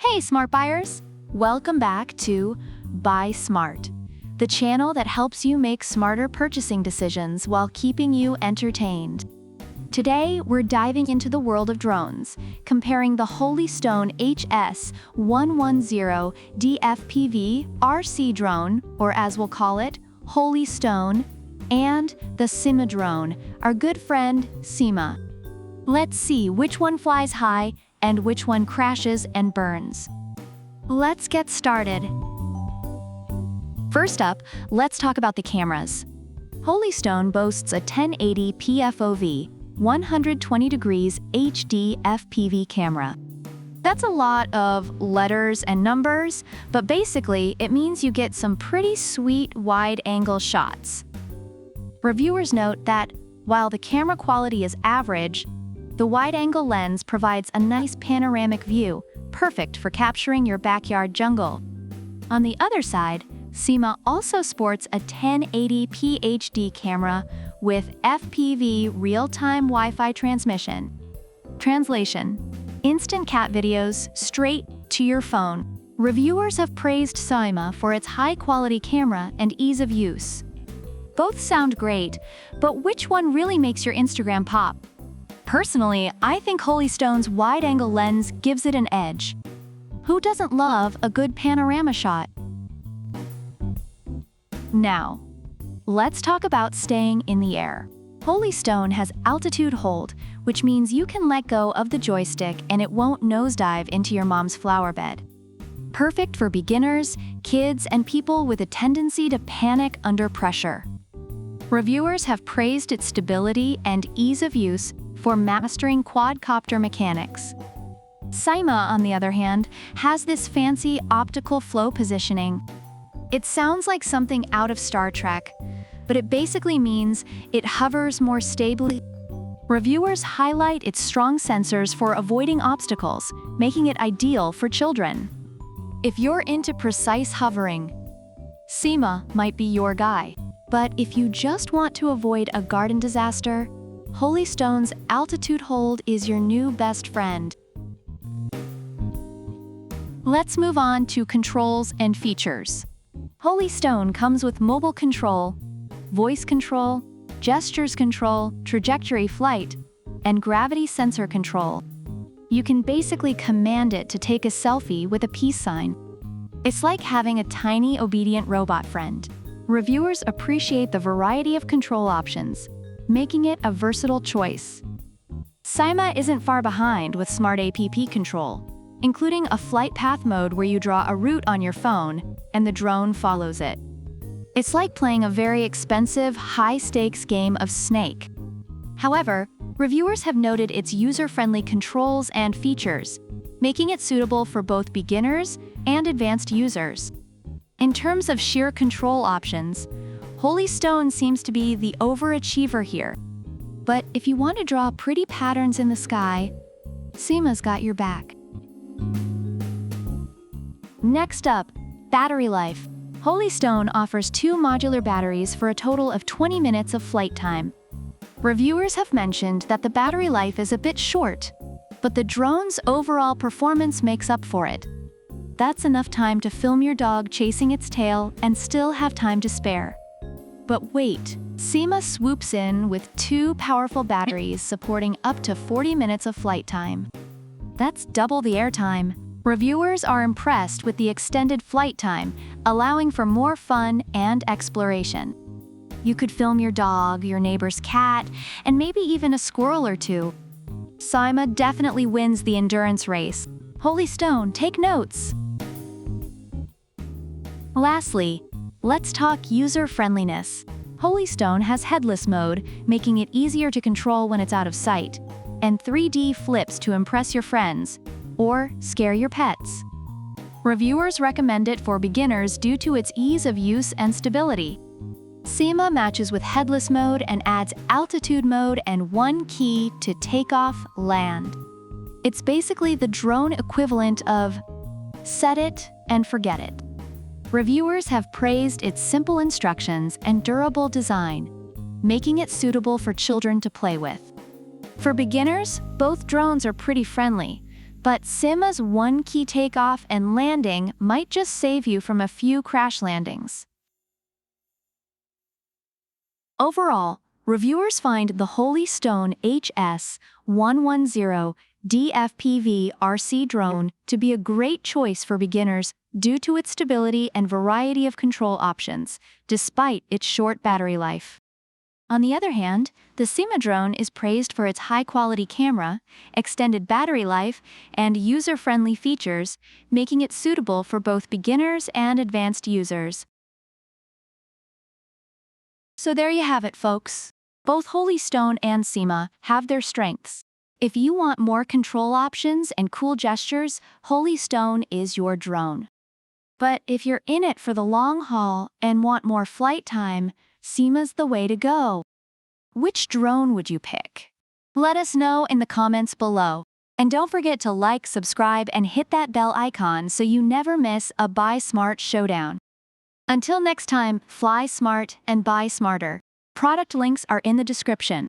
Hey, smart buyers! Welcome back to Buy Smart, the channel that helps you make smarter purchasing decisions while keeping you entertained. Today, we're diving into the world of drones, comparing the Holy Stone HS110D FPV RC drone, or as we'll call it, Holy Stone, and the SYMA drone, our good friend SYMA. Let's see which one flies high and which one crashes and burns. Let's get started. First up, let's talk about the cameras. Holy Stone boasts a 1080 PFOV, 120 degrees HD FPV camera. That's a lot of letters and numbers, but basically it means you get some pretty sweet wide-angle shots. Reviewers note that while the camera quality is average, the wide-angle lens provides a nice panoramic view, perfect for capturing your backyard jungle. On the other side, SYMA also sports a 1080p HD camera with FPV real-time Wi-Fi transmission. Translation: instant cat videos straight to your phone. Reviewers have praised SYMA for its high-quality camera and ease of use. Both sound great, but which one really makes your Instagram pop? Personally, I think Holy Stone's wide-angle lens gives it an edge. Who doesn't love a good panorama shot? Now, let's talk about staying in the air. Holy Stone has altitude hold, which means you can let go of the joystick and it won't nosedive into your mom's flower bed. Perfect for beginners, kids, and people with a tendency to panic under pressure. Reviewers have praised its stability and ease of use for mastering quadcopter mechanics. SYMA, on the other hand, has this fancy optical flow positioning. It sounds like something out of Star Trek, but it basically means it hovers more stably. Reviewers highlight its strong sensors for avoiding obstacles, making it ideal for children. If you're into precise hovering, SYMA might be your guy. But if you just want to avoid a garden disaster, Holy Stone's altitude hold is your new best friend. Let's move on to controls and features. Holy Stone comes with mobile control, voice control, gestures control, trajectory flight, and gravity sensor control. You can basically command it to take a selfie with a peace sign. It's like having a tiny, obedient robot friend. Reviewers appreciate the variety of control options, making it a versatile choice. SYMA isn't far behind with smart APP control, including a flight path mode where you draw a route on your phone and the drone follows it. It's like playing a very expensive, high-stakes game of Snake. However, reviewers have noted its user-friendly controls and features, making it suitable for both beginners and advanced users. In terms of sheer control options, Holy Stone seems to be the overachiever here. But if you want to draw pretty patterns in the sky, SYMA's got your back. Next up, battery life. Holy Stone offers 2 modular batteries for a total of 20 minutes of flight time. Reviewers have mentioned that the battery life is a bit short, but the drone's overall performance makes up for it. That's enough time to film your dog chasing its tail and still have time to spare. But wait, SYMA swoops in with 2 powerful batteries supporting up to 40 minutes of flight time. That's double the airtime. Reviewers are impressed with the extended flight time, allowing for more fun and exploration. You could film your dog, your neighbor's cat, and maybe even a squirrel or two. SYMA definitely wins the endurance race. Holy Stone, take notes! Lastly, let's talk user-friendliness. Holy Stone has headless mode, making it easier to control when it's out of sight, and 3D flips to impress your friends or scare your pets. Reviewers recommend it for beginners due to its ease of use and stability. SYMA matches with headless mode and adds altitude mode and one key to takeoff, land. It's basically the drone equivalent of set it and forget it. Reviewers have praised its simple instructions and durable design, making it suitable for children to play with. For beginners, both drones are pretty friendly, But SYMA's one-key takeoff and landing might just save you from a few crash landings. Overall, reviewers find the Holy Stone HS110D FPV RC drone to be a great choice for beginners due to its stability and variety of control options, despite its short battery life. On the other hand, the SYMA drone is praised for its high-quality camera, extended battery life, and user-friendly features, making it suitable for both beginners and advanced users. So there you have it, folks. Both Holy Stone and SYMA have their strengths. If you want more control options and cool gestures, Holy Stone is your drone. But if you're in it for the long haul and want more flight time, SYMA's the way to go. Which drone would you pick? Let us know in the comments below. And don't forget to like, subscribe, and hit that bell icon so you never miss a Buy Smart showdown. Until next time, fly smart and buy smarter. Product links are in the description.